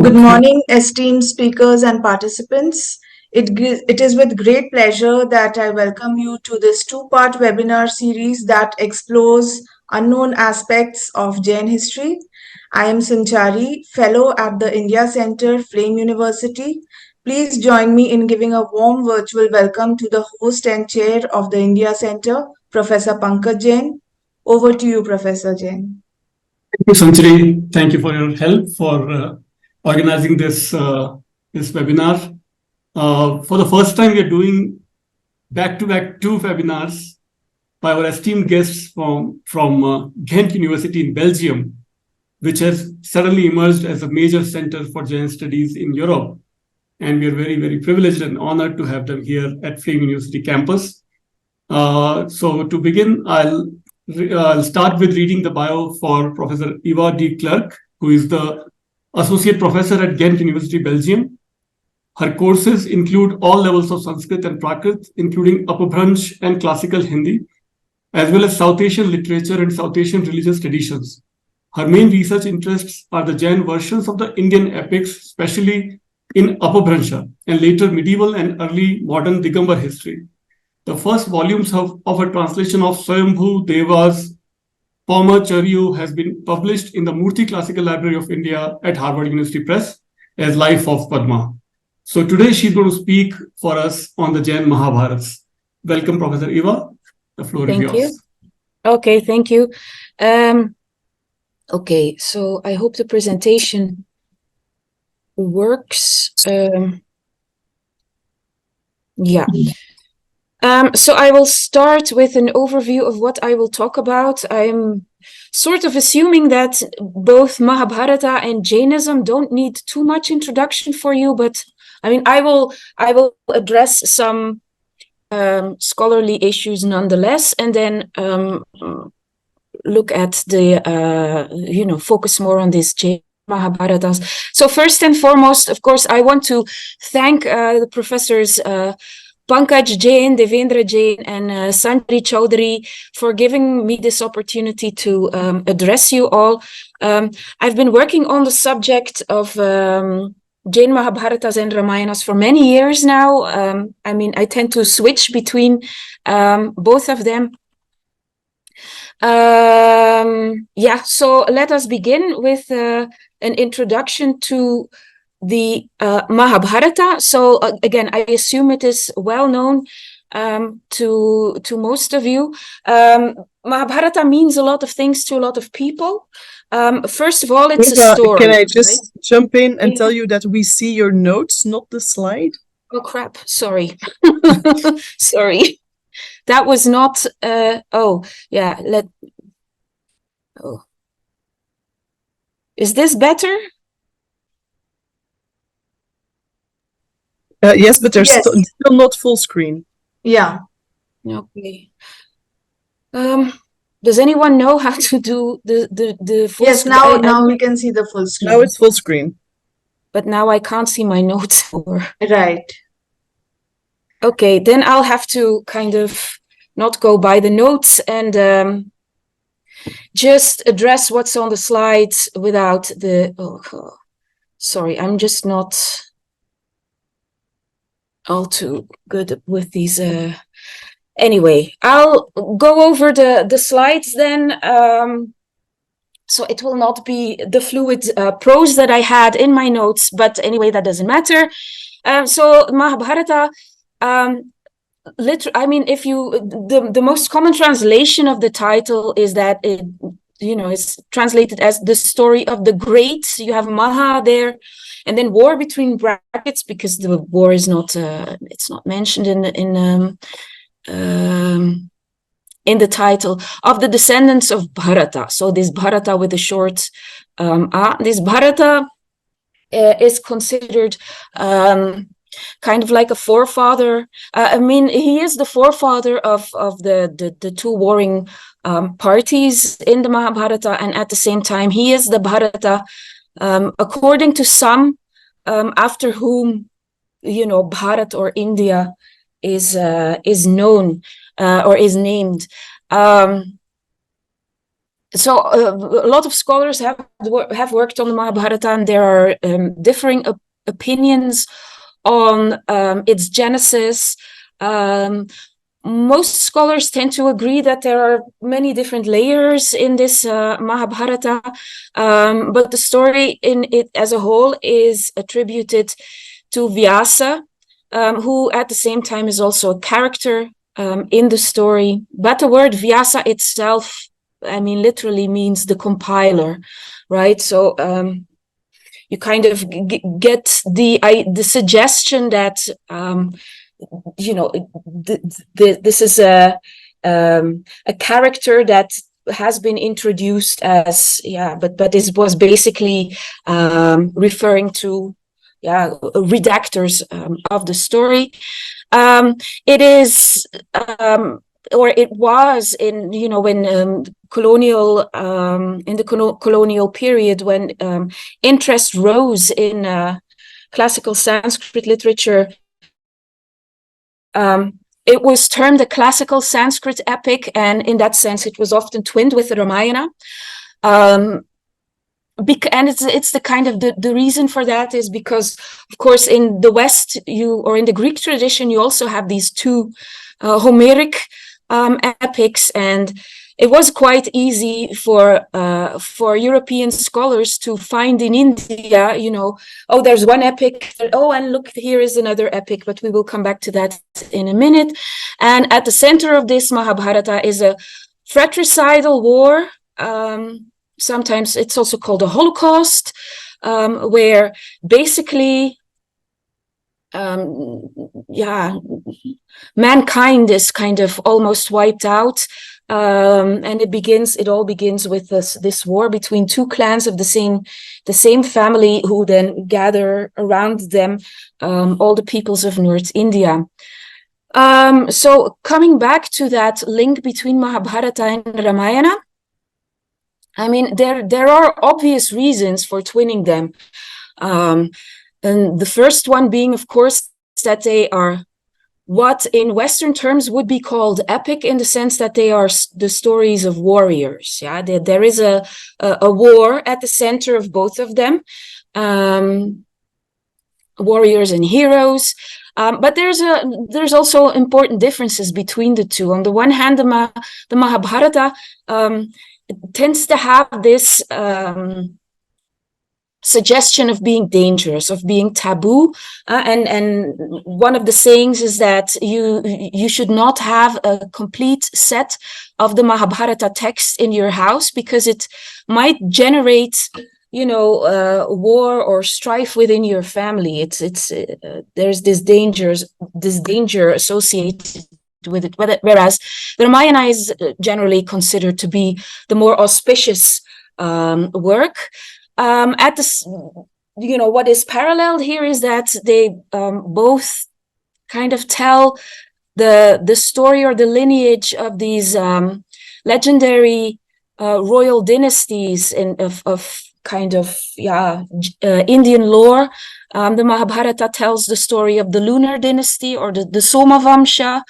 Good morning, esteemed speakers and participants. It is with great pleasure that I welcome you to this two-part webinar series that explores unknown aspects of Jain history. I am Sanchari, fellow at the India Center, Flame University. Please join me in giving a warm virtual welcome to the host and chair of the India Center, Professor Pankaj Jain. Over to you, Professor Jain. Thank you, Sanchari. Thank you for your help for organizing this webinar. For the first time, we are doing back-to-back two webinars by our esteemed guests from Ghent University in Belgium, which has suddenly emerged as a major center for Jain studies in Europe. And we are very, very privileged and honored to have them here at Flame University campus. So to begin, I'll start with reading the bio for Professor Eva De Clercq, who is the Associate Professor at Ghent University, Belgium. Her courses include all levels of Sanskrit and Prakrit, including Apabhransh and Classical Hindi, as well as South Asian literature and South Asian religious traditions. Her main research interests are the Jain versions of the Indian epics, especially in Apabhransha, and later medieval and early modern Digambar history. The first volumes of a translation of Swayambhu Deva's Paumacharyu has been published in the Murthy Classical Library of India at Harvard University Press as Life of Padma. So today she's going to speak for us on the Jain Mahābhāratas. Welcome, Professor Eva. The floor is yours. Thank you. Okay, thank you. Okay, so I hope the presentation works. Yeah. So I will start with an overview of what I will talk about. I'm sort of assuming that both Mahābhārata and Jainism don't need too much introduction for you, but I mean, I will address some scholarly issues nonetheless, and then look at the, focus more on this Jain Mahābhāratas. So first and foremost, of course, I want to thank the professors Pankaj Jain, Devendra Jain, and Sanchari Chaudhary for giving me this opportunity to address you all. I've been working on the subject of Jain Mahābhāratas and Ramayanas for many years now. I mean, I tend to switch between both of them. Yeah, so let us begin with an introduction to the Mahābhārata. So again, I assume it is well known to most of you. Mahābhārata means a lot of things to a lot of people. First of all, it's a story. Can I just jump in and tell you that we see your notes, not the slide? Oh crap! Sorry, sorry. That was not. Oh yeah. Oh, is this better? Yes, but there's still not full screen. Yeah. Okay. Does anyone know how to do the full Yes, screen? now we can see the full screen. Now it's full screen. But now I can't see my notes. Right. Okay, then I'll have to kind of not go by the notes and just address what's on the slides without the... Oh, sorry, I'm just not all too good with these. Anyway, I'll go over the slides then. So it will not be the fluid prose that I had in my notes, but anyway, that doesn't matter. So Mahābhārata, I mean, if you the most common translation of the title is that it, it's translated as the story of the great. You have Maha there, and then war between brackets because the war is not it's not mentioned in the title of the descendants of Bharata. So this Bharata with a short this Bharata is considered kind of like a forefather. I mean, he is the forefather of the two warring parties in the Mahābhārata, and at the same time, he is the Bharata, according to some, after whom, Bharat or India is known or is named. So a lot of scholars have worked on the Mahabharata, and there are differing opinions on its genesis. Most scholars tend to agree that there are many different layers in this Mahabharata, but the story in it as a whole is attributed to Vyasa, who at the same time is also a character in the story. But the word Vyasa itself, I mean, literally means the compiler, right? So you kind of get the suggestion that this is a character that has been introduced as but it was basically referring to redactors of the story. It is or it was in when colonial in the colonial period, when interest rose in classical Sanskrit literature. It was termed a classical Sanskrit epic, and in that sense, it was often twinned with the Ramayana. And it's the kind of the reason for that is because, of course, in the West, or in the Greek tradition, you also have these two Homeric epics, and it was quite easy for European scholars to find in India, oh, there's one epic, and look, here is another epic, but we will come back to that in a minute. And at the center of this Mahabharata is a fratricidal war. Sometimes it's also called a Holocaust, where basically mankind is kind of almost wiped out, and it all begins with this war between two clans of the same family, who then gather around them all the peoples of North India. So coming back to that link between Mahabharata and Ramayana, I mean, there are obvious reasons for twinning them. And the first one being, of course, that they are what in Western terms would be called epic, in the sense that they are the stories of warriors. There is a war at the center of both of them, warriors and heroes. But there's also important differences between the two. On the one hand, the Mahabharata tends to have this suggestion of being dangerous, of being taboo, and one of the sayings is that you should not have a complete set of the Mahabharata text in your house, because it might generate war or strife within your family. There's this danger associated with it, whereas the Ramayana is generally considered to be the more auspicious work. What is paralleled here is that they both kind of tell the story or the lineage of these legendary royal dynasties of Indian lore. The Mahabharata tells the story of the lunar dynasty, or the Soma Vamsha,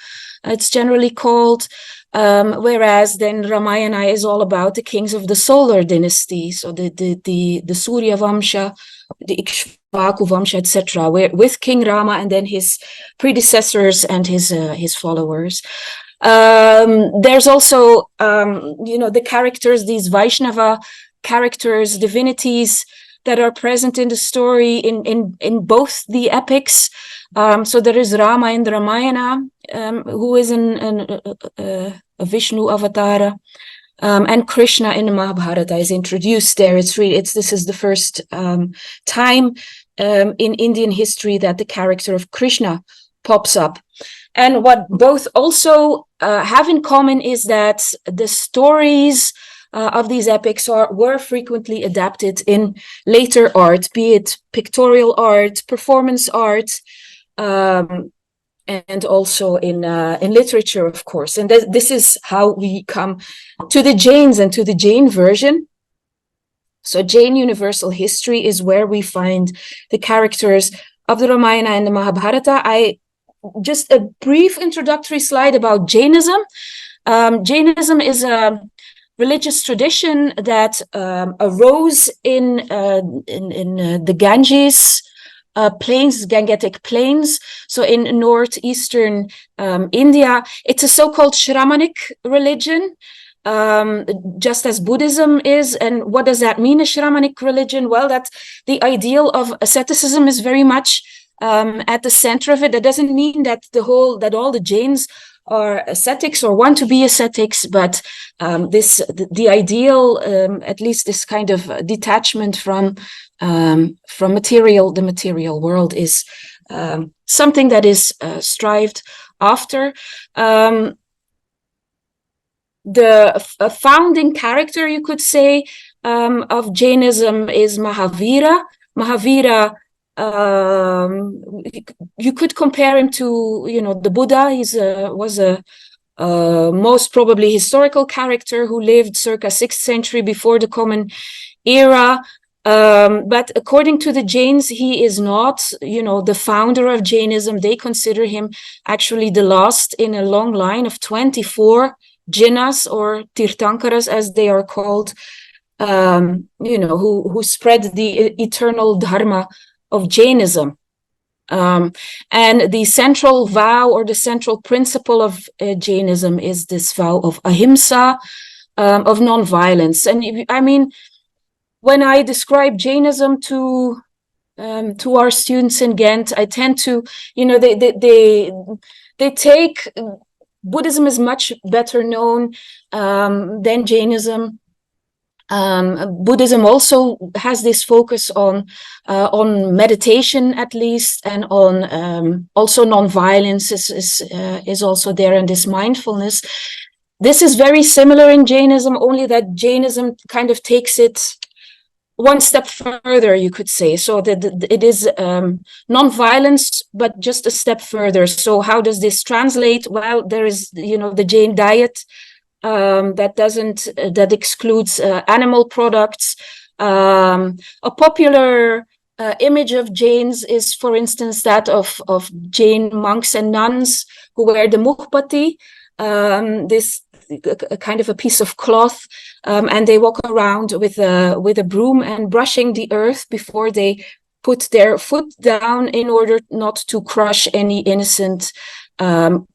it's generally called. Whereas then Ramayana is all about the kings of the solar dynasty, so the Surya Vamsha, the Ikshvaku Vamsha, etc., with King Rama and then his predecessors and his followers. There's also the characters, these Vaishnava characters, divinities that are present in the story in both the epics. So there is Rama in the Ramayana, who is a Vishnu avatar, and Krishna in the Mahabharata is introduced there. This is the first time in Indian history that the character of Krishna pops up. And what both also have in common is that the stories of these epics were frequently adapted in later art, be it pictorial art, performance art, and also in literature, of course. And this is how we come to the Jains and to the Jain version. So Jain universal history is where we find the characters of the Ramayana and the Mahabharata. Just a brief introductory slide about Jainism. Jainism is religious tradition that arose in the Ganges plains, Gangetic plains, so in northeastern India. It's a so-called Shramanic religion, just as Buddhism is. And what does that mean, a Shramanic religion? Well, that the ideal of asceticism is very much at the center of it. That doesn't mean that all the Jains are ascetics or want to be ascetics, but the ideal, at least this kind of detachment from the material world, is something that is strived after. The founding character, you could say, of Jainism is Mahavira. Mahavira, you could compare him to, the Buddha. He was a most probably historical character who lived circa 6th century before the Common Era. But according to the Jains, he is not, the founder of Jainism. They consider him actually the last in a long line of 24 Jinas, or Tirthankaras as they are called, who spread the eternal dharma of Jainism. And the central vow, or the central principle of Jainism, is this vow of ahimsa, of non-violence. And I mean, when I describe Jainism to our students in Ghent, I tend to, they take Buddhism is much better known than Jainism. Buddhism also has this focus on meditation, at least, and on also non-violence is also there, and this mindfulness. This is very similar in Jainism, only that Jainism kind of takes it one step further, you could say. So that it is non-violence, but just a step further. So how does this translate? Well, there is, the Jain diet that excludes animal products. A popular image of Jains is, for instance, that of Jain monks and nuns who wear the mukhpati, this kind of a piece of cloth, and they walk around with a broom and brushing the earth before they put their foot down, in order not to crush any innocent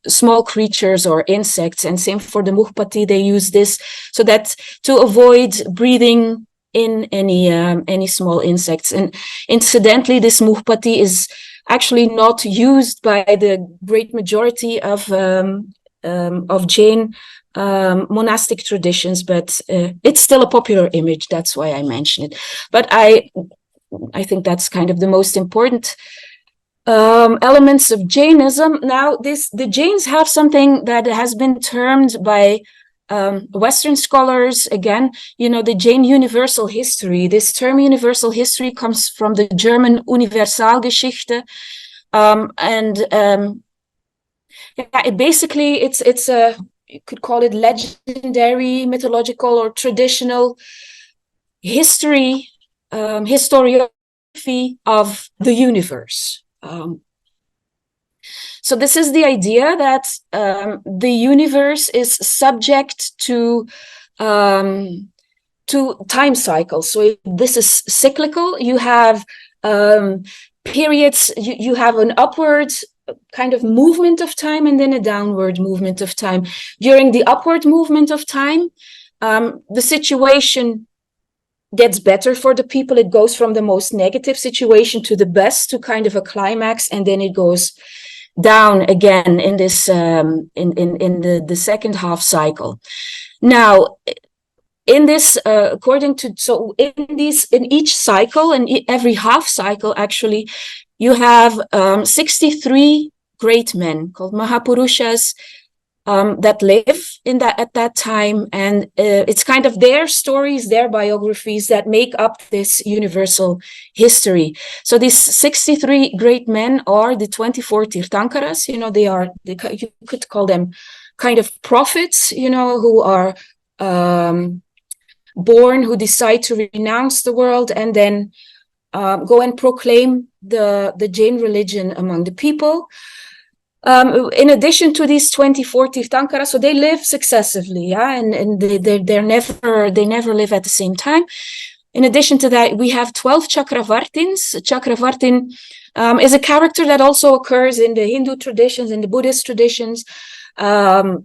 small creatures or insects. And same for the mukhpati, they use this so that to avoid breathing in any small insects. And incidentally, this mukhpati is actually not used by the great majority of Jain monastic traditions, but it's still a popular image. That's why I mention it. But I think that's kind of the most important elements of Jainism. Now, the Jains have something that has been termed by Western scholars, again, the Jain universal history. This term universal history comes from the German Universalgeschichte, basically it's a, you could call it legendary, mythological, or traditional history, historiography of the universe. So this is the idea that the universe is subject to time cycles. So this is cyclical. You have periods. You have an upward kind of movement of time, and then a downward movement of time. During the upward movement of time, the situation gets better for the people. It goes from the most negative situation to the best, to kind of a climax, and then it goes down again in this in the second half cycle. Now, in this, according to, so in each cycle, and every half cycle, actually, you have 63 great men called Mahapurushas that live at that time, and it's kind of their stories, their biographies that make up this universal history. So these 63 great men are the 24 Tirthankaras. You could call them kind of prophets, who are born, who decide to renounce the world and then go and proclaim the Jain religion among the people. In addition to these 24 Tirthankara, so they live successively, yeah, and they never live at the same time. In addition to that, we have 12 Chakravartins. Chakravartin is a character that also occurs in the Hindu traditions, in the Buddhist traditions. It's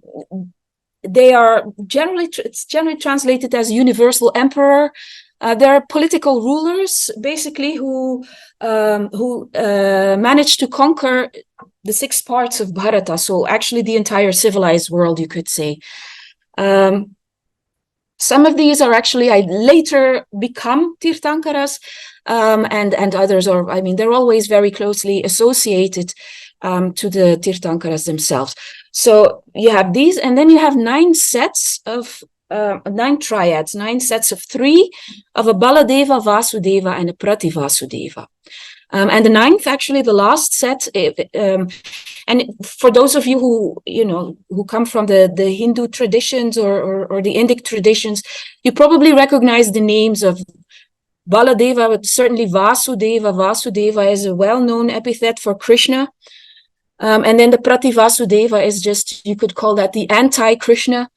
generally translated as universal emperor. They're political rulers, basically, who managed to conquer the 6 parts of Bharata, so actually the entire civilized world, you could say. Some of these are actually later become Tirthankaras, and others are, I mean, they're always very closely associated to the Tirthankaras themselves. So you have these, and then you have 9 sets of 9 triads, 9 sets of 3 of a Baladeva, Vasudeva, and a Prativasudeva. And the 9th, actually, the last set, and for those of you who come from the Hindu traditions or the Indic traditions, you probably recognize the names of Baladeva, but certainly Vasudeva. Vasudeva is a well-known epithet for Krishna. And then the Prativasudeva is just, you could call that the anti-Krishna.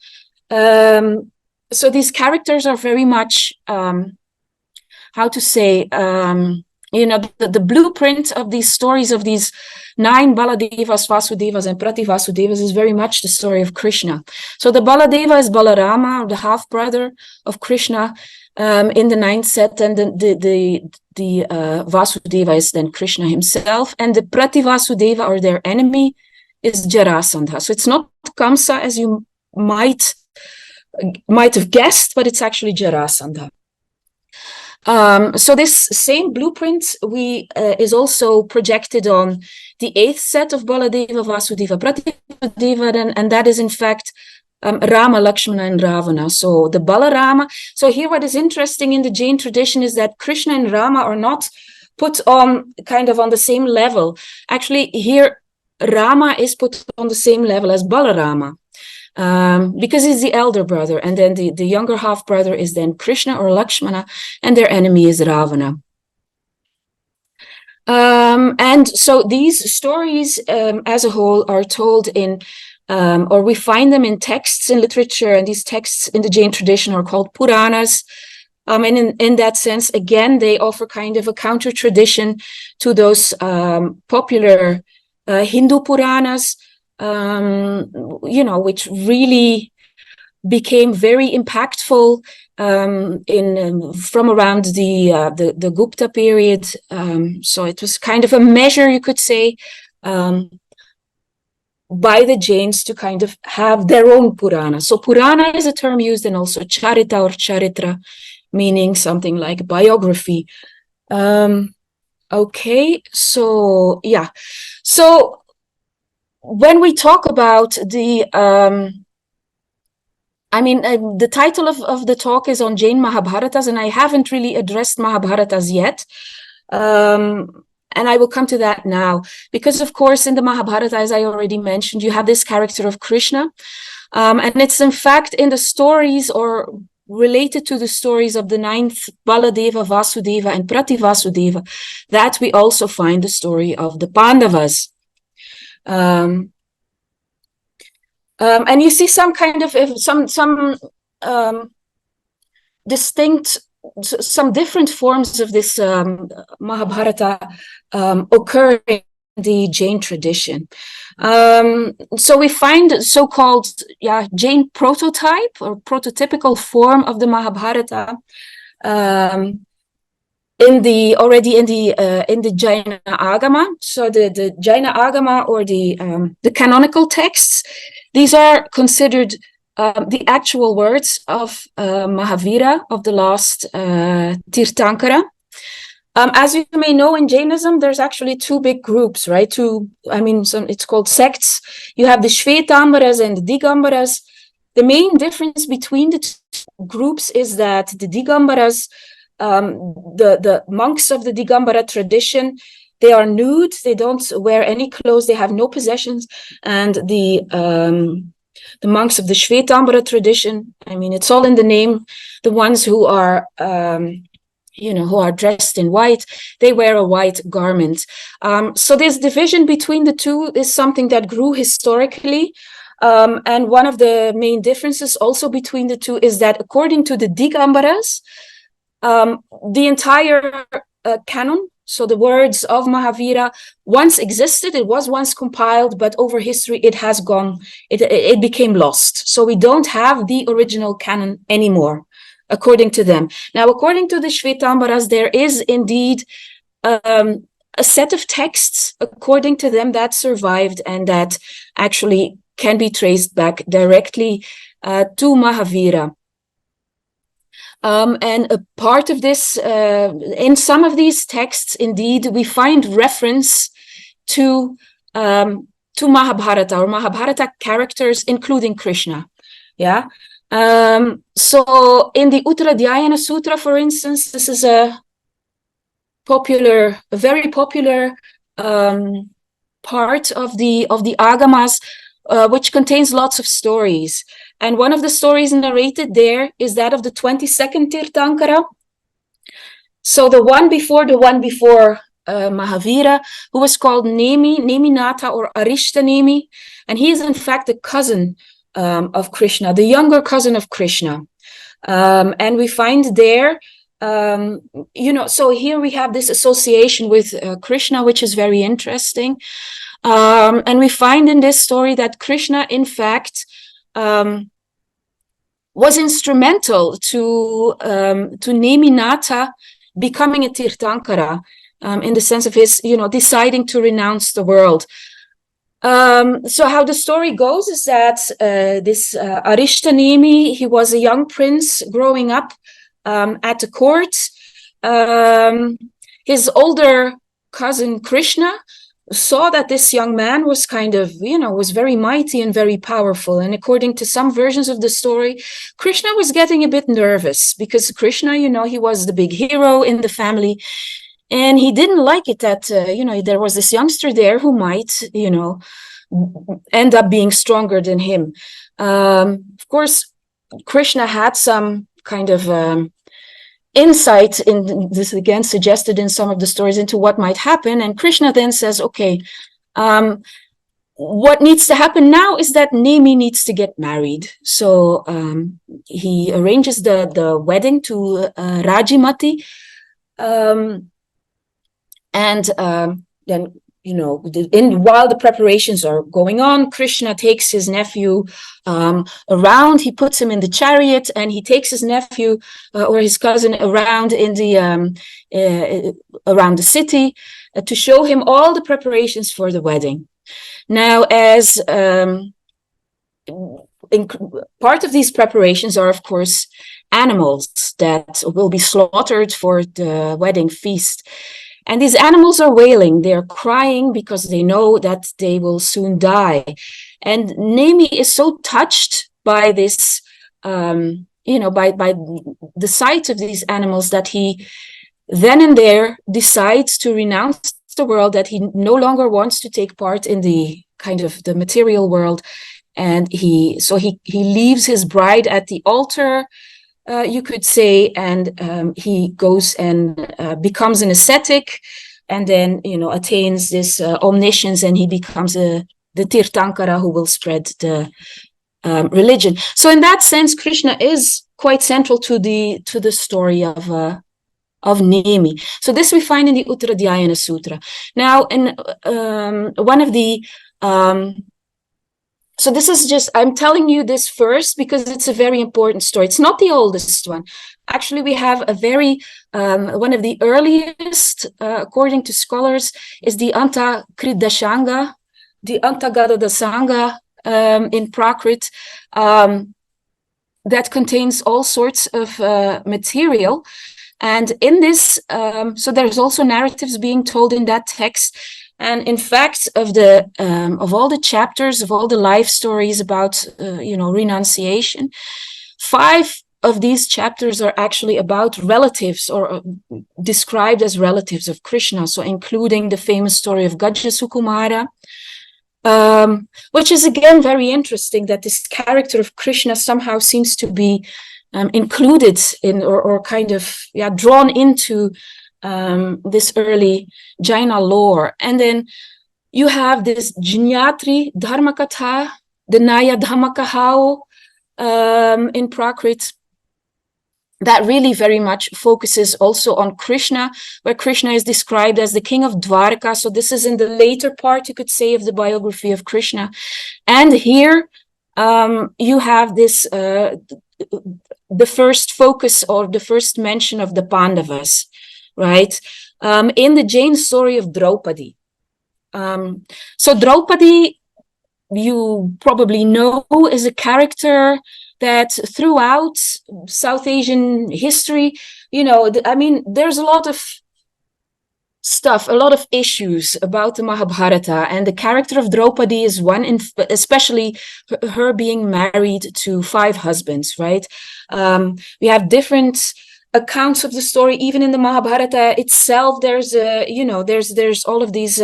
So these characters are very much, how to say, the blueprint of these stories of these 9 Baladevas, Vasudevas, and Prativasudevas is very much the story of Krishna. So the Baladeva is Balarama, the half-brother of Krishna, in the 9th set, and the Vasudeva is then Krishna himself, and the Prativasudeva, or their enemy, is Jarasandha. So it's not Kamsa, as you might have guessed, but it's actually Jarasandha. So this same blueprint is also projected on the 8th set of Baladeva, Vasudeva, Prativasudeva, and that is in fact Rama, Lakshmana, and Ravana. So the Balarama. So here what is interesting in the Jain tradition is that Krishna and Rama are not put on kind of on the same level. Actually, here Rama is put on the same level as Balarama. Because he's the elder brother, and then the younger half brother is then Krishna or Lakshmana, and their enemy is Ravana. And so these stories as a whole are told in, or we find them in texts in literature, and these texts in the Jain tradition are called Puranas. And in that sense, again, they offer kind of a counter tradition to those popular Hindu Puranas, which really became very impactful from around the Gupta period. So it was kind of a measure, you could say, by the Jains to kind of have their own Purana. So Purana is a term used, and also Charita or Charitra, meaning something like biography. Okay, so yeah. So when we talk about the the title of the talk is on Jain Mahābhāratas, and I haven't really addressed Mahābhāratas yet. And I will come to that now, because of course in the Mahābhārata, as I already mentioned, you have this character of Krishna. And it's in fact in the stories, or related to the stories of the 9th Baladeva, Vasudeva, and Prativasudeva, that we also find the story of the Pandavas. And you see some kind of distinct, some different forms of this Mahābhārata occur in the Jain tradition. So we find so-called Jain prototype or prototypical form of the Mahābhārata in the Jain Agama. So the Jain Agama, or the canonical texts, these are considered the actual words of Mahavira, of the last Tirthankara. As you may know, in Jainism, there's actually 2 big groups, right? It's called sects. You have the Śvētāmbaras and the Digambaras. The main difference between the 2 groups is that the Digambaras, the monks of the Digambara tradition, they are nude, they don't wear any clothes, they have no possessions, and the monks of the Śvētāmbara tradition, it's all in the name, the ones who are who are dressed in white, they wear a white garment. So this division between the two is something that grew historically. And one of the main differences also between the two is that according to the Digambaras, the entire canon, so the words of Mahavira, once existed, it was once compiled, but over history it has gone, it became lost. So we don't have the original canon anymore, according to them. Now, according to the Śvētāmbaras, there is indeed a set of texts, according to them, that survived and that actually can be traced back directly to Mahavira. And a part of this, in some of these texts, indeed, we find reference to Mahabharata or Mahabharata characters, including Krishna. Yeah. So in the Uttara Sutra, for instance, this is a very popular part of the Agamas, which contains lots of stories. And one of the stories narrated there is that of the 22nd Tirthankara. So the one before Mahavira, who was called Neminatha or Arishta Nemi, and he is in fact a cousin of Krishna, the younger cousin of Krishna. And we find there, so here we have this association with Krishna, which is very interesting. And we find in this story that Krishna, in fact, was instrumental to Neminatha becoming a Tirthankara, in the sense of his, deciding to renounce the world. So how the story goes is that this Arishta Nemi, he was a young prince growing up at the court. His older cousin Krishna saw that this young man was kind of, was very mighty and very powerful. And according to some versions of the story, Krishna was getting a bit nervous because Krishna, he was the big hero in the family. And he didn't like it that, there was this youngster there who might, end up being stronger than him. Of course, Krishna had some kind of insight in this, again suggested in some of the stories, into what might happen. And Krishna then says, okay, what needs to happen now is that Nemi needs to get married. So he arranges the wedding to Rajimati. And then, while the preparations are going on, Krishna takes his nephew around. He puts him in the chariot, and he takes his nephew or his cousin around in the around the city to show him all the preparations for the wedding. Now, as part of these preparations are, of course, animals that will be slaughtered for the wedding feast. And these animals are wailing, they're crying because they know that they will soon die. And Nemi is so touched by this, by the sight of these animals, that he then and there decides to renounce the world, that he no longer wants to take part in the kind of the material world. And he leaves his bride at the altar, you could say, and he goes and becomes an ascetic, and then attains this omniscience, and he becomes the Tirthankara who will spread the religion. So in that sense, Krishna is quite central to the story of Nemi. So this we find in the Uttara Sutra. Now, in one of the so this is just, I'm telling you this first because it's a very important story. It's not the oldest one. Actually, we have a very, one of the earliest, according to scholars, is the Antakridashanga, the Antagadadasanga in Prakrit, that contains all sorts of material. And in this, so there's also narratives being told in that text. And in fact, of all the chapters, of all the life stories about, renunciation, 5 of these chapters are actually about relatives, or described as relatives of Krishna. So including the famous story of Gajasukumara, which is again very interesting, that this character of Krishna somehow seems to be included in or kind of drawn into this early Jaina lore. And then you have this Jñātri Dharmakatha, the Naya Dhammakahao in Prakrit, that really very much focuses also on Krishna, where Krishna is described as the king of Dwarka. So this is in the later part, you could say, of the biography of Krishna. And here you have this, the first focus or the first mention of the Pandavas, right? In the Jain story of Draupadi. So Draupadi, you probably know, is a character that throughout South Asian history, you know, I mean, there's a lot of stuff, a lot of issues about the Mahabharata, and the character of Draupadi is one, especially her being married to 5 husbands, right? We have different accounts of the story. Even in the Mahabharata itself, there's there's all of these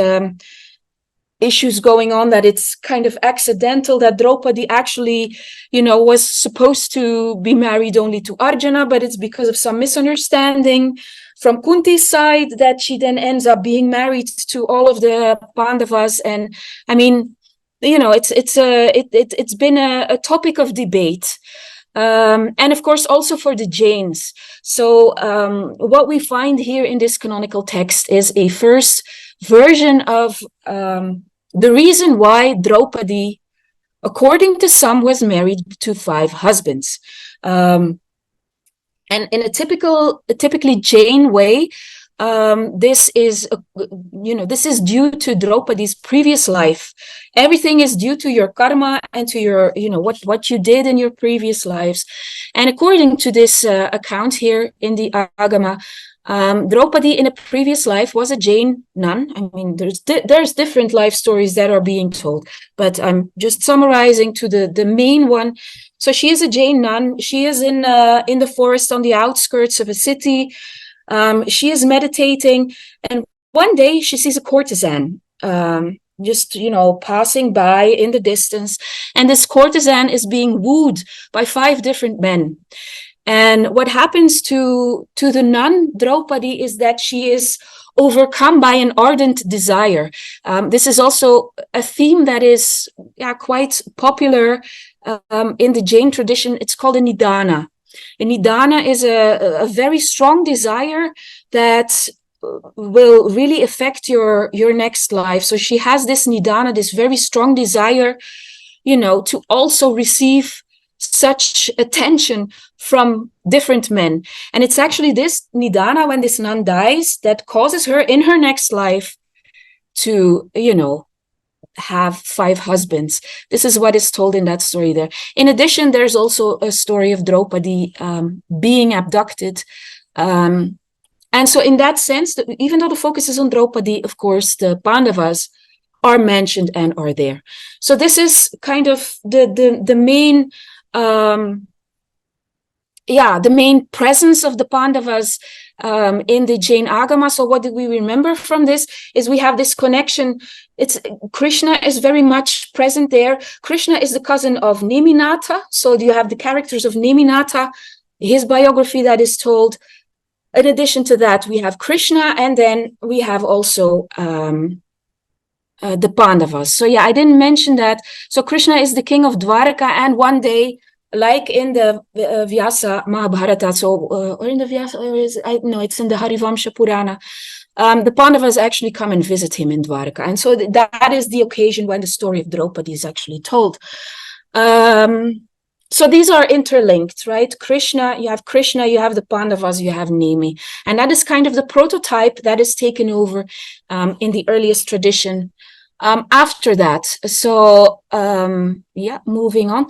issues going on, that it's kind of accidental, that Draupadi actually, was supposed to be married only to Arjuna, but it's because of some misunderstanding from Kunti's side that she then ends up being married to all of the Pandavas. And I mean, it's been a topic of debate. And of course, also for the Jains. So what we find here in this canonical text is a first version of the reason why Draupadi, according to some, was married to 5 husbands. And in a typically Jain way, this is due to Draupadi's previous life. Everything is due to your karma and to your, what you did in your previous lives. And according to this account here in the Agama, Draupadi in a previous life was a Jain nun. I mean, there's different life stories that are being told, but I'm just summarizing to the main one. So she is a Jain nun. She is in the forest on the outskirts of a city. She is meditating, and one day she sees a courtesan just passing by in the distance, and this courtesan is being wooed by 5 different men. And what happens to the nun Draupadi is that she is overcome by an ardent desire. This is also a theme that is quite popular in the Jain tradition. It's called a nidana. A nidana is a very strong desire that will really affect your next life. So she has this nidana, this very strong desire, to also receive such attention from different men. And it's actually this nidana, when this nun dies, that causes her in her next life to, have 5 husbands. This is what is told in that story there. In addition, there's also a story of Draupadi being abducted. And so in that sense, even though the focus is on Draupadi, of course, the Pandavas are mentioned and are there. So this is kind of the main the main presence of the Pandavas in the Jain Agama. So what did we remember from this is we have this connection. Krishna is very much present there. Krishna is the cousin of Neminatha. So you have the characters of Neminatha, his biography that is told. In addition to that, we have Krishna, and then we have also the Pandavas. So I didn't mention that. So Krishna is the king of Dwarka, and one day, like in the Vyasa Mahābhārata, or in the Vyasa, it's in the Harivam Shapurana, the Pandavas actually come and visit him in Dwarka. And so that is the occasion when the story of Draupadi is actually told. So these are interlinked, right? You have the Pandavas, you have Nemi. And that is kind of the prototype that is taken over in the earliest tradition after that. So, moving on.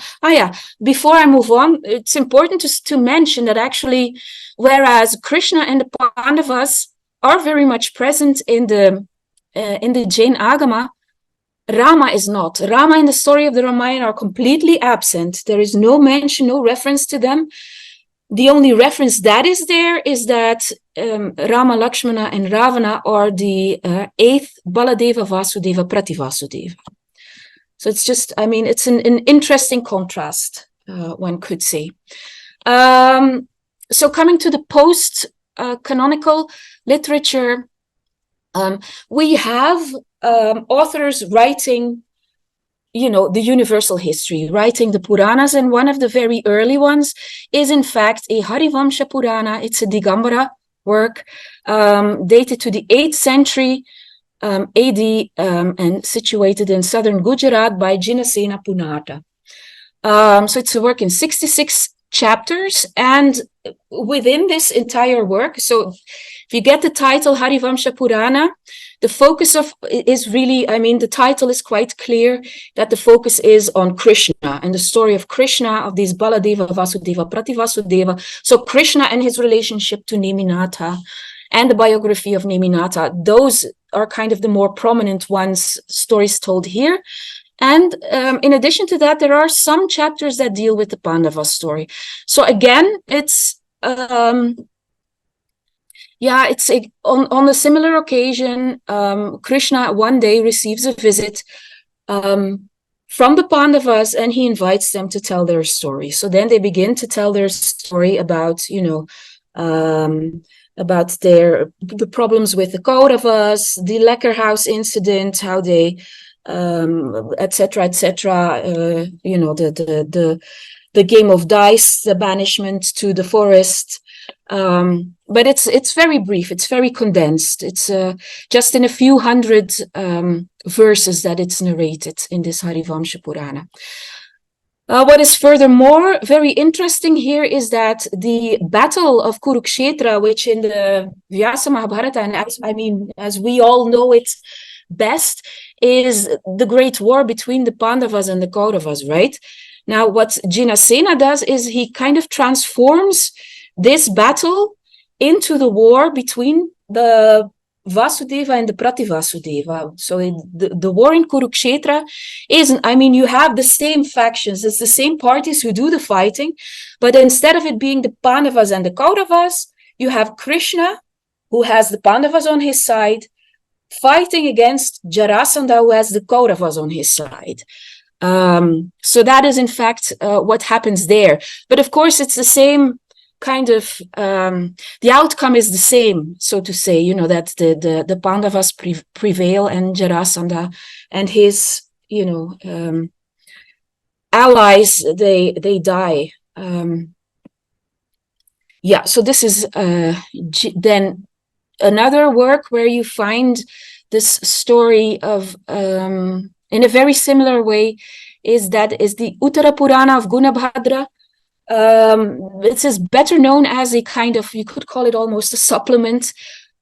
Before I move on, it's important to mention that actually, whereas Krishna and the Pandavas are very much present in the Jain Agama, Rama is not. Rama in the story of the Ramayana are completely absent. There is no mention, no reference to them. The only reference that is there is that Rama, Lakshmana, and Ravana are the 8th Baladeva, Vasudeva, Prativasudeva. So it's just, it's an interesting contrast, one could say. So coming to the post-canonical literature, we have authors writing, the universal history, writing the Puranas, and one of the very early ones is in fact a Harivam Shapurana. It's a Digambara work dated to the 8th century AD and situated in southern Gujarat by Jinasena Punata. So it's a work in 66 chapters, and within this entire work, so if you get the title Harivam Shapurana, the focus is really, the title is quite clear that the focus is on Krishna and the story of Krishna, of these Baladeva, Vasudeva, Prativasudeva. So Krishna and his relationship to Neminatha and the biography of Neminatha, those are kind of the more prominent ones, stories told here. And in addition to that, there are some chapters that deal with the Pandava story. So again, it's on a similar occasion, Krishna one day receives a visit from the Pandavas, and he invites them to tell their story. So then they begin to tell their story about, about the problems with the Kauravas, the Lekker House incident, how they, etc., the game of dice, the banishment to the forest. But it's very brief, it's very condensed. It's just in a few hundred verses that it's narrated in this Harivam Shapurana. What is furthermore very interesting here is that the battle of Kurukshetra, which in the Vyasa Mahabharata, and as we all know it best, is the great war between the Pandavas and the Kauravas, right? Now, what Jinasena does is he kind of transforms this battle into the war between the Vasudeva and the Prativasudeva. So the war in Kurukshetra isn't, you have the same factions, it's the same parties who do the fighting, but instead of it being the Pandavas and the Kauravas, you have Krishna, who has the Pandavas on his side, fighting against Jarasandha, who has the Kauravas on his side. So that is in fact what happens there. But of course, it's the same kind of, the outcome is the same, so to say, that the Pandavas prevail and Jarasandha and his, allies, they die. So this is then another work where you find this story of, in a very similar way, is the Uttara Purana of Gunabhadra. This is better known as a kind of, you could call it almost a supplement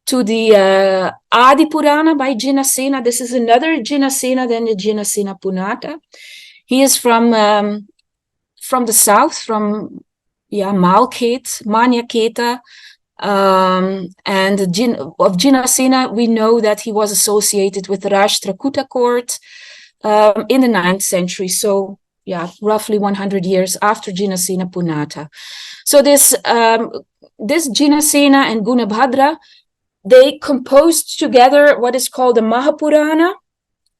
to the Adi Purana by Jinasena. This is another Jinasena than the Jinasena Punata. He is from the south, from Malkhet, Manyaketa, and of Jinasena, we know that he was associated with the Rashtrakuta court in the 9th century. So roughly 100 years after Jinasena Punata. So this Jinasena and Gunabhadra, they composed together what is called the Mahapurana.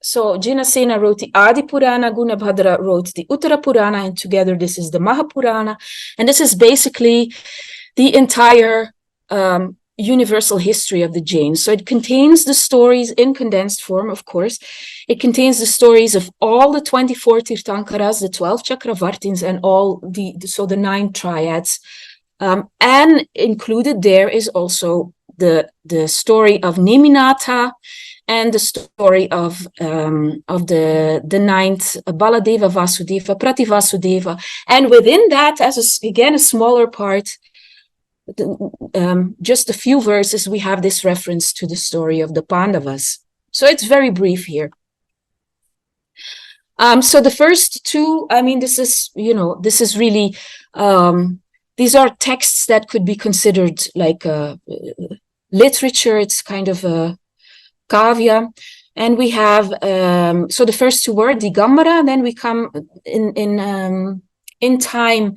So Jinasena wrote the Adi Purana, Gunabhadra wrote the Uttara Purana, and together this is the Mahapurana. And this is basically the entire universal history of the Jains. So it contains the stories in condensed form, of course. It contains the stories of all the 24 Tirthankaras, the 12 Chakravartins, and all the 9 triads. And included there is also the story of Neminatha and the story of the 9th Baladeva, Vasudeva, Prativasudeva. And within that, as again a smaller part, just a few verses, we have this reference to the story of the Pandavas. So it's very brief here. So the first two, this is really, these are texts that could be considered like literature. It's kind of a kavya. And we have, so the first two were Digambara, then we come in time,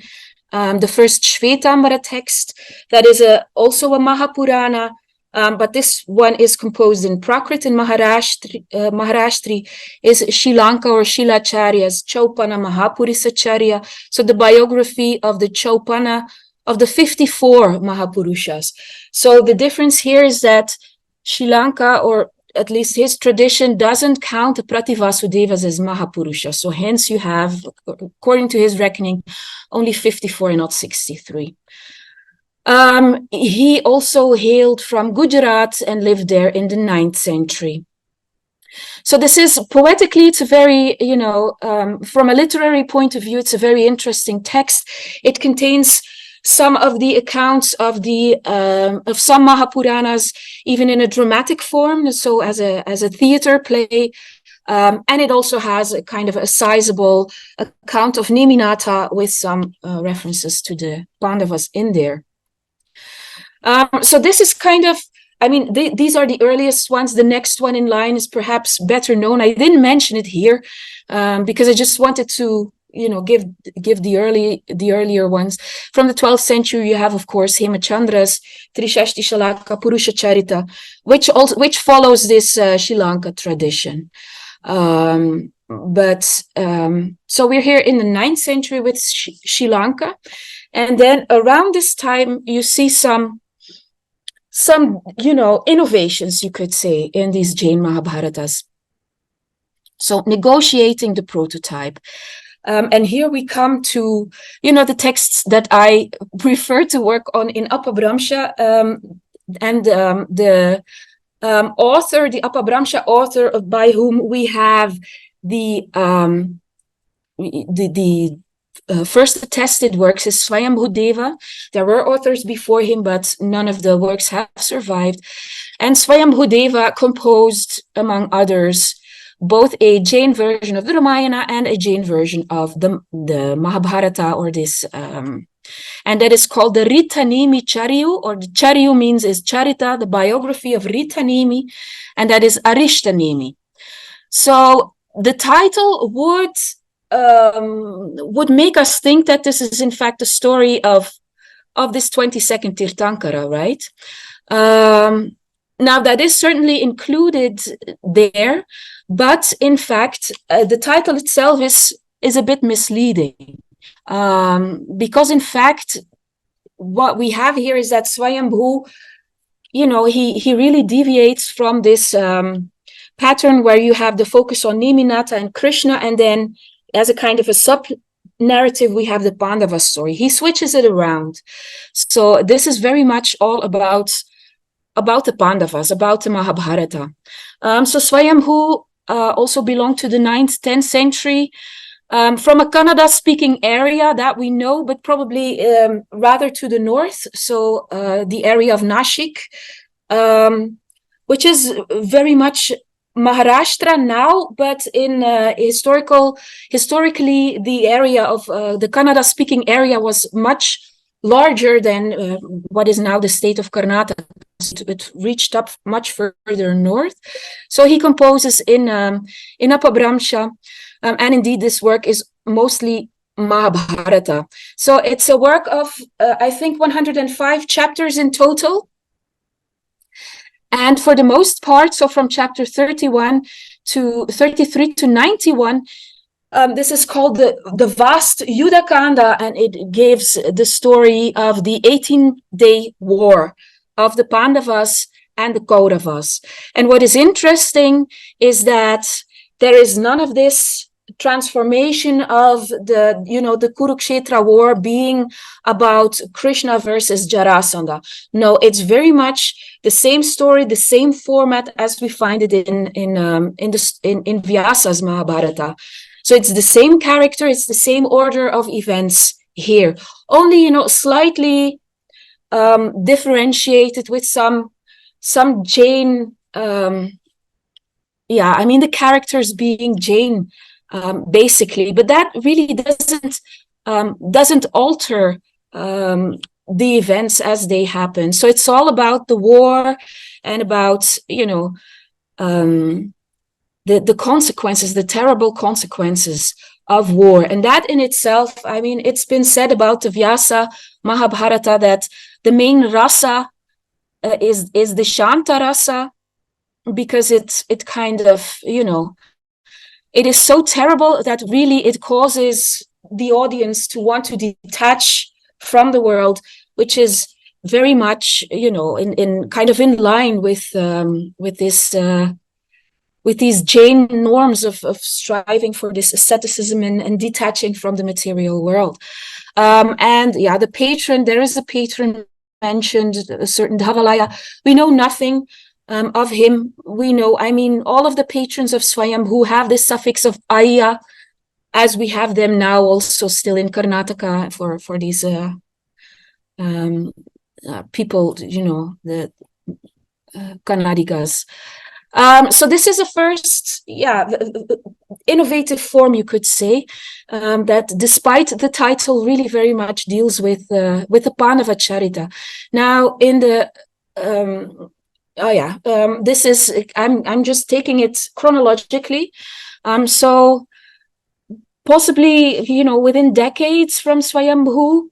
the first Śvētāmbara text, that is also a Mahapurana, but this one is composed in Prakrit, and Maharashtri is Sri Lanka or Shilacharya's Chaupana Mahapurisacharya. So the biography of the Chaupana of the 54 Mahapurushas. So the difference here is that Sri Lanka, or at least his tradition, doesn't count the Prativasudevas as Mahapurusha. So hence you have, according to his reckoning, only 54 and not 63. He also hailed from Gujarat and lived there in the 9th century. So this is, poetically, it's a very, from a literary point of view, it's a very interesting text. It contains some of the accounts of the of some Mahapuranas, even in a dramatic form, so as a theater play, and it also has a kind of a sizable account of Neminatha with some references to the Pandavas in there. So this is kind of, I mean, these are the earliest ones. The next one in line is perhaps better known. I didn't mention it here because I just wanted to give the earlier ones. From the 12th century, you have, of course, Hemachandra's Trishashti Shalaka Purusha Charita, which follows this Sri Lanka tradition. So we're here in the 9th century with Sri Lanka, and then around this time you see some innovations, you could say, in these Jain Mahābhāratas. So negotiating the prototype. And here we come to, the texts that I prefer to work on in Apabhramsha, and the author, the Apabhramsha author by whom we have the first attested works is Śvētāmbara. There were authors before him, but none of the works have survived. And Śvētāmbara composed, among others, both a Jain version of the Ramayana and a Jain version of the Mahābhārata, or this, and that is called the Ritanimi Charyu, or the Charyu means is Charita, the biography of Ritanimi, and that is Arishtanimi. So the title would make us think that this is in fact the story of this 22nd Tirthankara, right? Now that is certainly included there, but in fact, the title itself is a bit misleading, because in fact, what we have here is that Swayambhu, he really deviates from this pattern where you have the focus on Neminatha and Krishna, and then as a kind of a sub-narrative, we have the Pandava story. He switches it around. So this is very much all about the Pandavas, about the Mahābhārata. So Swayambhu also belonged to the 9th, 10th century, from a Kannada-speaking area that we know, but probably rather to the north, so the area of Nashik, which is very much Maharashtra now, but in historically, the area of the Kannada-speaking area was much larger than what is now the state of Karnataka. It reached up much further north. So he composes in Apabhramsha, and indeed this work is mostly Mahābhārata. So it's a work of, I think, 105 chapters in total. And for the most part, so from chapter 31 to 33 to 91, this is called the vast Yudhakanda, and it gives the story of the 18-day war of the Pandavas and the Kauravas. And what is interesting is that there is none of this transformation of the Kurukshetra war being about Krishna versus Jarasandha. No, it's very much the same story, the same format as we find it in Vyasa's Mahābhārata. So it's the same character, it's the same order of events here, only slightly differentiated with some Jain. The characters being Jain. Basically, but that really doesn't alter the events as they happen. So it's all about the war and about the consequences, the terrible consequences of war. And that in itself, I mean, it's been said about the Vyasa Mahābhārata that the main rasa is the Shanta Rasa, because it kind of, it is so terrible that really it causes the audience to want to detach from the world, which is very much, in kind of in line with this with these Jain norms of striving for this asceticism and detaching from the material world. And yeah, the patron, there is a patron mentioned, a certain Dhavalaya. We know nothing of him. We know, all of the patrons of Swayambhu have this suffix of Aya, as we have them now also still in Karnataka for these people, the Kannadigas. So this is a first, innovative form, you could say, that despite the title really very much deals with the Pandava Charita. Now, in the this is, I'm just taking it chronologically. So possibly, within decades from Swayambhu,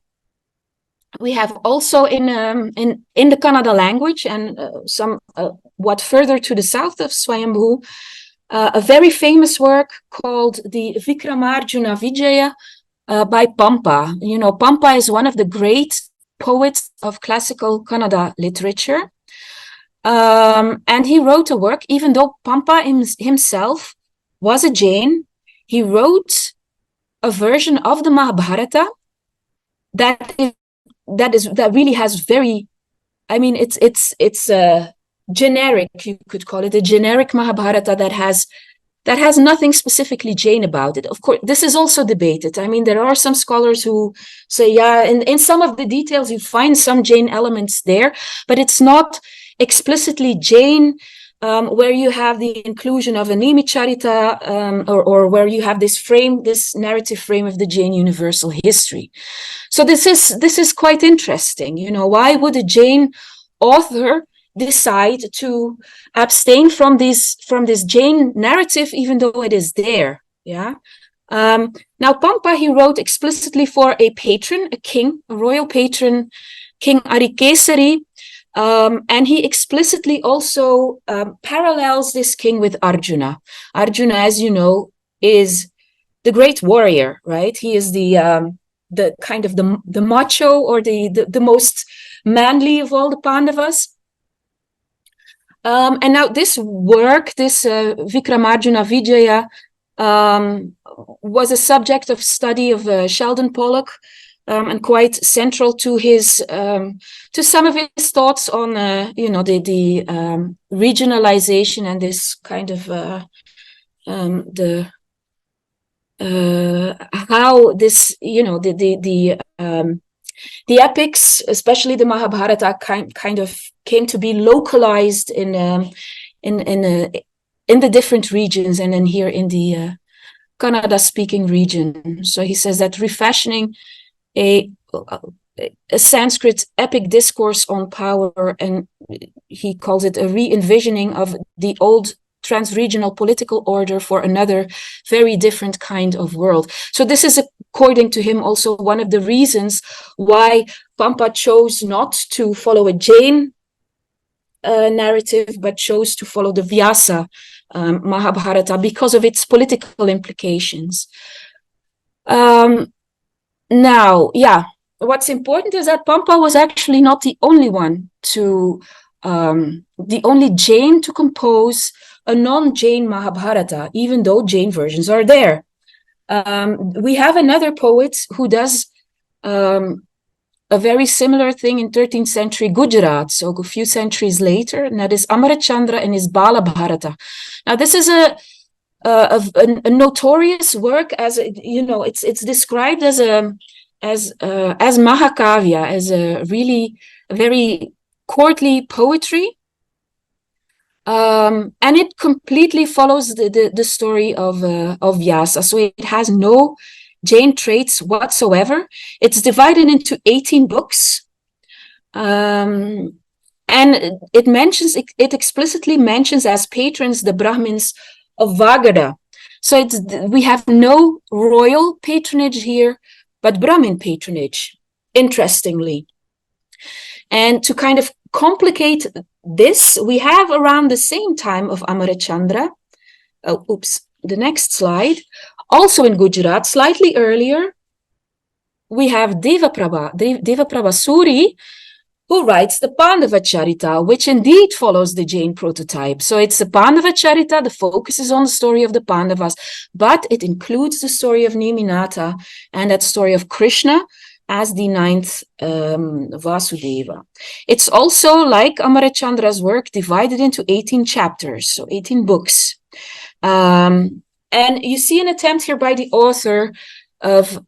we have also in the Kannada language and what further to the south of Swayambhu, a very famous work called the Vikram Arjuna Vijaya by Pampa. Pampa is one of the great poets of classical Kannada literature. And he wrote a work, even though Pampa himself was a Jain, he wrote a version of the Mahābhārata that really has very, it's generic, you could call it a generic Mahābhārata that has nothing specifically Jain about it. Of course, this is also debated. There are some scholars who say, in some of the details you find some Jain elements there, but it's not explicitly Jain, where you have the inclusion of a Neminatha, or where you have this narrative frame of the Jain universal history. So this is quite interesting. Why would a Jain author decide to abstain from this Jain narrative, even though it is there? Yeah. Now Pampa, he wrote explicitly for a patron, a king, a royal patron, King Arikesari. And he explicitly also parallels this king with Arjuna. Arjuna, as you know, is the great warrior, right? He is the kind of the macho, or the most manly of all the Pandavas. And now this work, this Vikram Arjuna Vijaya, was a subject of study of Sheldon Pollock. And quite central to his to some of his thoughts on the regionalization and this kind of how this the epics, especially the Mahābhārata, kind of came to be localized in the different regions, and then here in the Kannada speaking region. So he says that refashioning a Sanskrit epic discourse on power, and he calls it a re-envisioning of the old trans-regional political order for another very different kind of world. So this is, according to him, also one of the reasons why Pampa chose not to follow a Jain narrative, but chose to follow the Vyasa Mahābhārata because of its political implications. Now, what's important is that Pampa was actually not the only one the only Jain to compose a non-Jain Mahābhārata, even though Jain versions are there. We have another poet who does a very similar thing in 13th century Gujarat, so a few centuries later, and that is Amarachandra and his Balabharata. Now, this is a notorious work, as it's described as Mahakavya, as a really very courtly poetry, and it completely follows the story of Vyasa. So it has no Jain traits whatsoever. It's divided into 18 books, and it explicitly mentions as patrons the Brahmins of Vagada. So we have no royal patronage here, but Brahmin patronage, interestingly. And to kind of complicate this, we have around the same time of Amarachandra, the next slide, also in Gujarat, slightly earlier, we have Devaprabha Suri, who writes the Pandava Charita, which indeed follows the Jain prototype. So it's the Pandava Charita, the focus is on the story of the Pandavas, but it includes the story of Neminatha and that story of Krishna as the ninth Vasudeva. It's also, like Amarachandra's work, divided into 18 chapters, so 18 books. And you see an attempt here by the author of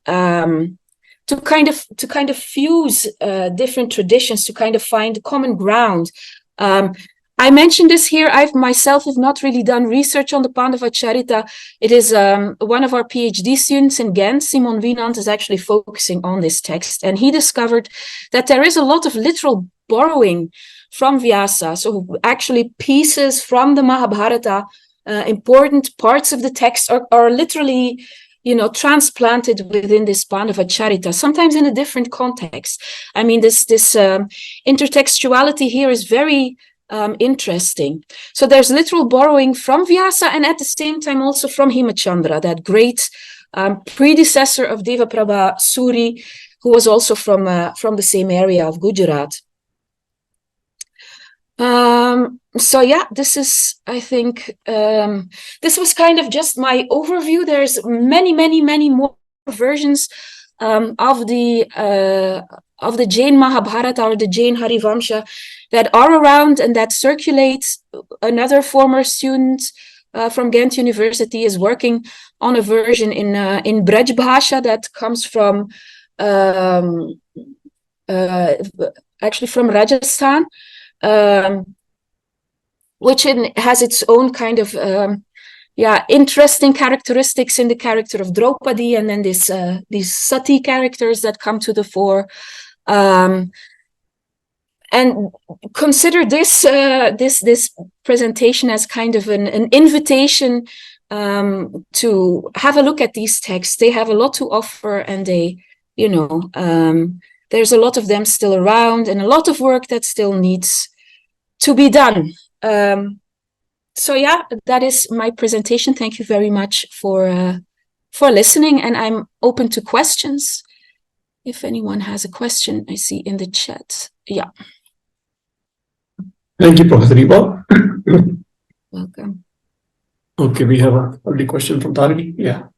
to kind of fuse different traditions, to kind of find common ground. I mentioned this here. I myself have not really done research on the Pandava Charita. It is one of our PhD students in Ghent, Simon Wienand, is actually focusing on this text, and he discovered that there is a lot of literal borrowing from Vyasa, so actually pieces from the Mahabharata, important parts of the text are literally, transplanted within this Pandava Charita, sometimes in a different context. I mean, this intertextuality here is very interesting. So there's literal borrowing from Vyasa, and at the same time also from Hemachandra, that great predecessor of Devaprabha Suri, who was also from the same area of Gujarat. So yeah, this is, I think, this was kind of just my overview. There's many more versions of the Jain Mahābhārata or the Jain Harivamsha that are around and that circulate. Another former student from Ghent University is working on a version in Braj Bhasha that comes from actually from Rajasthan. Which has its own kind of interesting characteristics in the character of Draupadi, and then these Sati characters that come to the fore. And consider this presentation as kind of an invitation to have a look at these texts. They have a lot to offer, and they, there's a lot of them still around, and a lot of work that still needs to be done. So yeah, that is my presentation. Thank you very much for listening, and I'm open to questions. If anyone has a question, I see in the chat. Yeah. Thank you, Professor Eva. Welcome. Okay, we have a early question from Tarini. Yeah.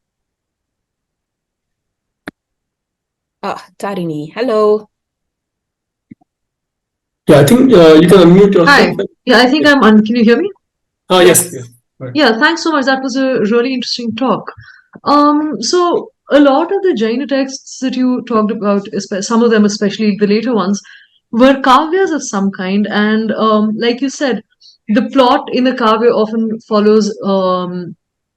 Tarini, hello. Yeah, I think you can unmute yourself. Hi. Yeah, I think I'm on. Can you hear me? Oh, yes. Right. Yeah, thanks so much. That was a really interesting talk. So a lot of the Jaina texts that you talked about, some of them, especially the later ones, were kavyas of some kind. And like you said, the plot in the kavya often follows,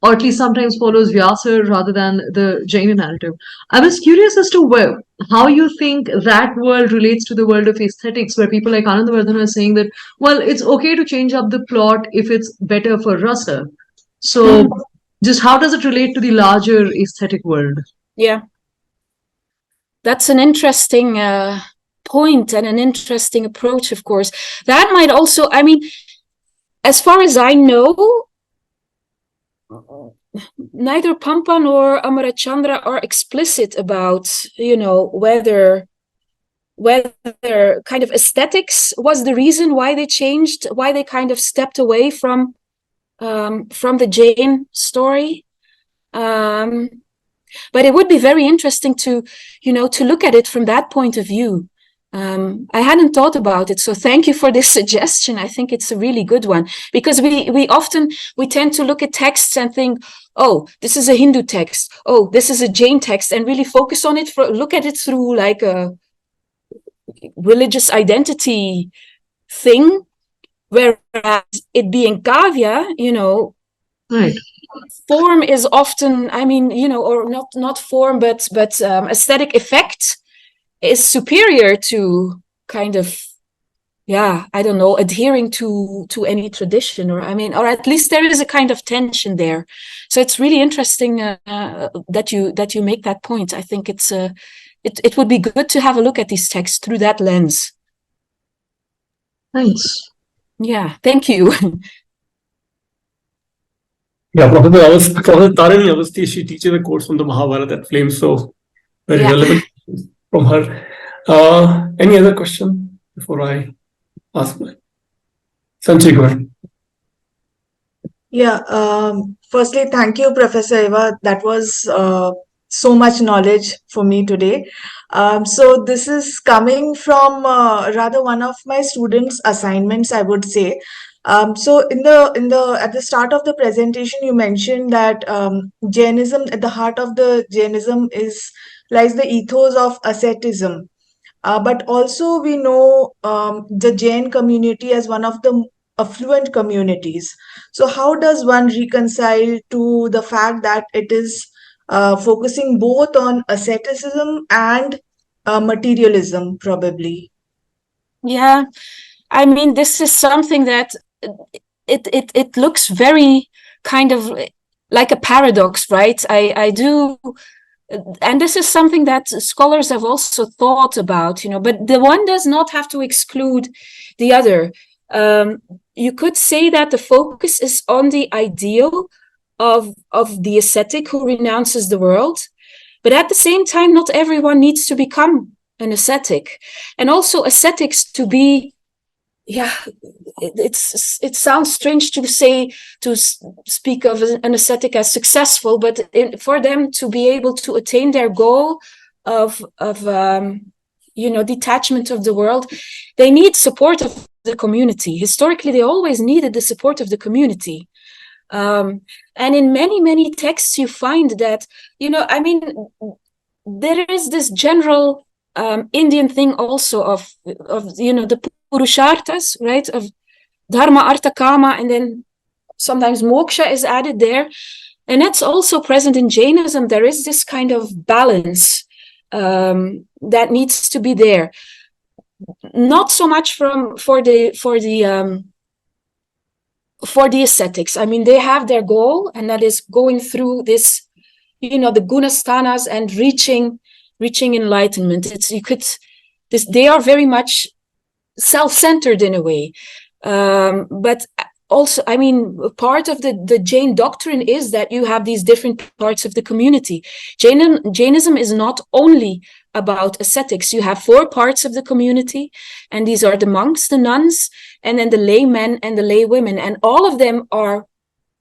or at least sometimes follows Vyasa rather than the Jaina narrative. I was curious as to how you think that world relates to the world of aesthetics, where people like Anandavardhana are saying that, well, it's okay to change up the plot if it's better for rasa. So just how does it relate to the larger aesthetic world? Yeah, that's an interesting point and an interesting approach, of course. That might also, I mean, as far as I know, neither Pampa nor Amarachandra are explicit about, whether kind of aesthetics was the reason why they changed, why they kind of stepped away from the Jain story. But it would be very interesting to look at it from that point of view. I hadn't thought about it, so thank you for this suggestion. I think it's a really good one, because we often tend to look at texts and think, oh, this is a Hindu text, oh, this is a Jain text, and really focus on it, look at it through like a religious identity thing, whereas it being kavya, Right. form is often, I mean, or not form, but aesthetic effect is superior to kind of, I don't know, adhering to any tradition, or at least there is a kind of tension there. So it's really interesting that you make that point. I think it would be good to have a look at these texts through that lens. Thanks. Yeah, thank you. Yeah, Professor Tarini Avasthi, she teaches a course on the Mahabharata at Flame, so very Yeah. relevant from her. Any other question before I ask my Sanjay, go ahead. Yeah, firstly, thank you, Professor Eva. That was so much knowledge for me today. So this is coming from rather one of my students' assignments, I would say. So at the start of the presentation, you mentioned that Jainism, at the heart of the Jainism lies the ethos of asceticism. But also we know the Jain community as one of the affluent communities. So how does one reconcile to the fact that it is focusing both on asceticism and materialism, probably? Yeah, I mean, this is something that it looks very kind of like a paradox, right? I do, and this is something that scholars have also thought about, but the one does not have to exclude the other. You could say that the focus is on the ideal of the ascetic who renounces the world, but at the same time, not everyone needs to become an ascetic, and also ascetics to be, yeah, it sounds strange to speak of an ascetic as successful, but for them to be able to attain their goal of detachment of the world, they need support of the community. Historically, they always needed the support of the community. And in many texts, you find that, I mean, there is this general Indian thing also of the Purusharthas, right? Of Dharma, Artha, Kama, and then sometimes moksha is added there. And that's also present in Jainism. There is this kind of balance that needs to be there. Not so much for the ascetics. I mean, they have their goal, and that is going through this, the gunasthanas and reaching enlightenment. They are very much self-centered in a way, but also, I mean, part of the Jain doctrine is that you have these different parts of the community. Jainism is not only about ascetics. You have 4 parts of the community, and these are the monks, the nuns, and then the laymen and the lay women, and all of them are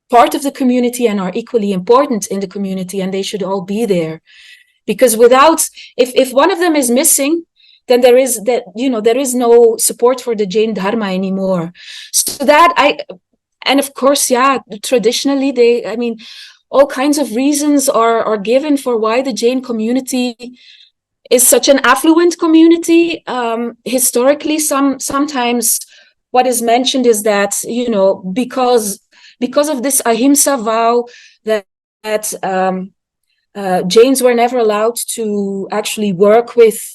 part of the community and are equally important in the community, and they should all be there. Because if one of them is missing, then there is no support for the Jain Dharma anymore. So and of course, yeah, traditionally all kinds of reasons are given for why the Jain community is such an affluent community. Historically, sometimes what is mentioned is that, because of this ahimsa vow that Jains were never allowed to actually work with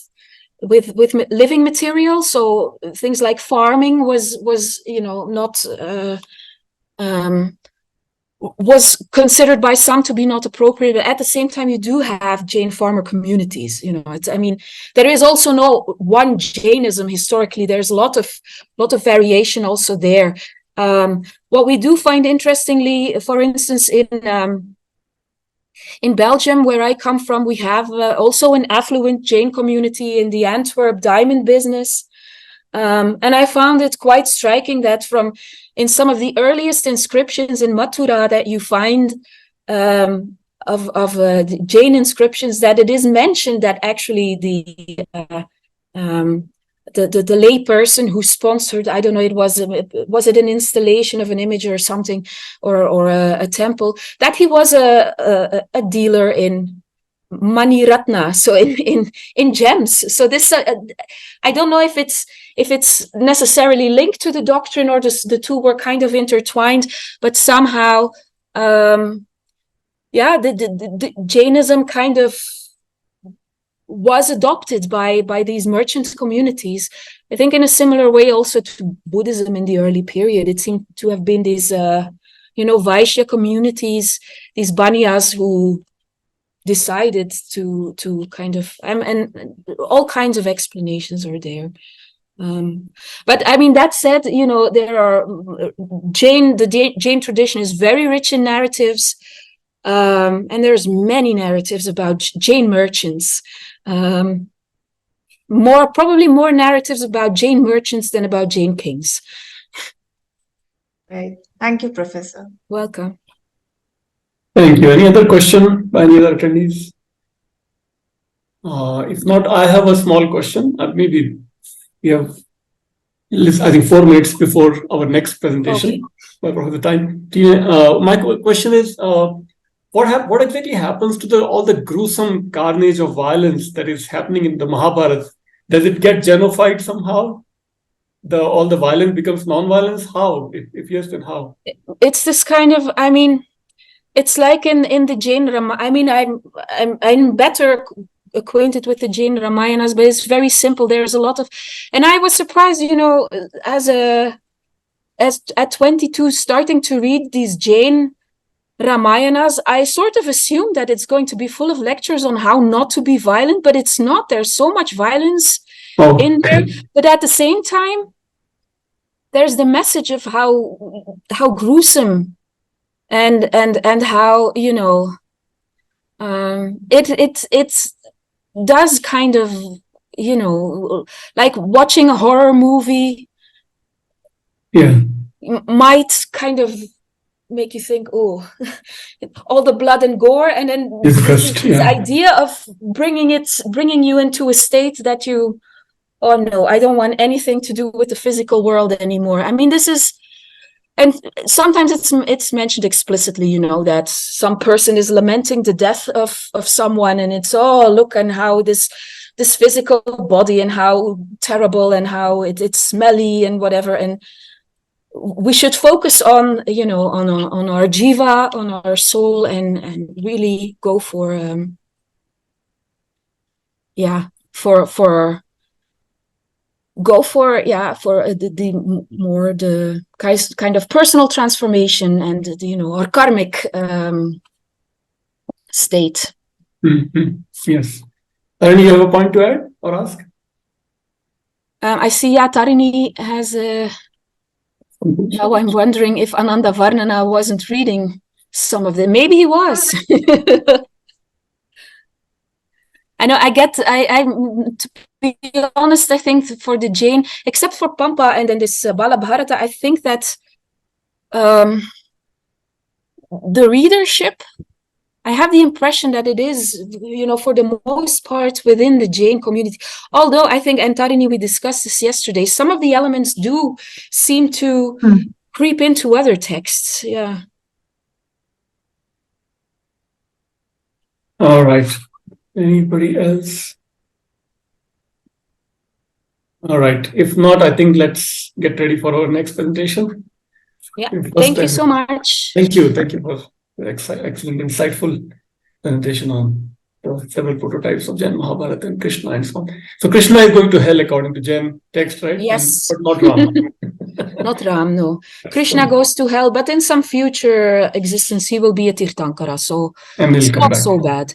living material, so things like farming was not was considered by some to be not appropriate. But at the same time, you do have Jain farmer communities. There is also no one Jainism historically. There's a lot of variation also there. What we do find interestingly, for instance, in Belgium, where I come from, we have also an affluent Jain community in the Antwerp diamond business. And I found it quite striking that in some of the earliest inscriptions in Mathura that you find of the Jain inscriptions, that it is mentioned that actually the lay person who sponsored, I don't know, was it an installation of an image or something, or a temple, that he was a dealer in Mani Ratna, so in gems. So this I don't know if it's necessarily linked to the doctrine, or the two were kind of intertwined, but somehow the Jainism kind of was adopted by these merchant communities. I think in a similar way also to Buddhism in the early period. It seemed to have been these Vaishya communities, these Banyas, who decided to kind of, and all kinds of explanations are there. But I mean, that said, you know, there are the Jain tradition is very rich in narratives, and there's many narratives about Jain merchants. Probably more narratives about Jain merchants than about Jain kings. Right. Thank you, Professor. Welcome. Thank you. Any other question by any other attendees? If not, I have a small question. Maybe we have, I think, 4 minutes before our next presentation. Okay. The time. My question is, what exactly happens to all the gruesome carnage of violence that is happening in the Mahabharata? Does it get genofied somehow? All the violence becomes non-violence? How? If yes, then how? It's this kind of, I mean, it's like in the Jain Ramayana. I mean, I'm better acquainted with the Jain Ramayanas, but it's very simple. There's a lot of, and I was surprised, you know, as at 22, starting to read these Jain Ramayanas, I sort of assumed that it's going to be full of lectures on how not to be violent, but it's not. There's so much violence in there, but at the same time, there's the message of how gruesome and how, you know, it does kind of, you know, like watching a horror movie. Yeah. Might kind of make you think, oh, all the blood and gore, and then this idea of bringing you into a state that you, oh no, I don't want anything to do with the physical world anymore. I mean, this is, and sometimes it's mentioned explicitly, you know, that some person is lamenting the death of someone, and it's, oh, look, and how this physical body and how terrible and how it's smelly and whatever, and we should focus on, you know, on our jiva, on our soul, and really go for the kind of personal transformation and, you know, our karmic state. Mm-hmm. Yes. Tarini, you have a point to add or ask? I see, Tarini has a. Now I'm wondering if Ananda Varnana wasn't reading some of them. Maybe he was. I know. To be honest, I think for the Jain, except for Pampa and then this Balabharata, I think that the readership, I have the impression that it is, you know, for the most part within the Jain community. Although I think, and Tarini, we discussed this yesterday, some of the elements do seem to creep into other texts. Yeah. All right. Anybody else? All right. If not, I think let's get ready for our next presentation. Yeah. Thank you so much. Thank you. Thank you for the excellent, insightful presentation on the several prototypes of Jain Mahābhārata and Krishna and so on. So Krishna is going to hell according to Jain text, right? Yes. But not Rama. Not Ram, no. Krishna goes to hell, but in some future existence he will be a Tirthankara, so and it's come not back. so bad.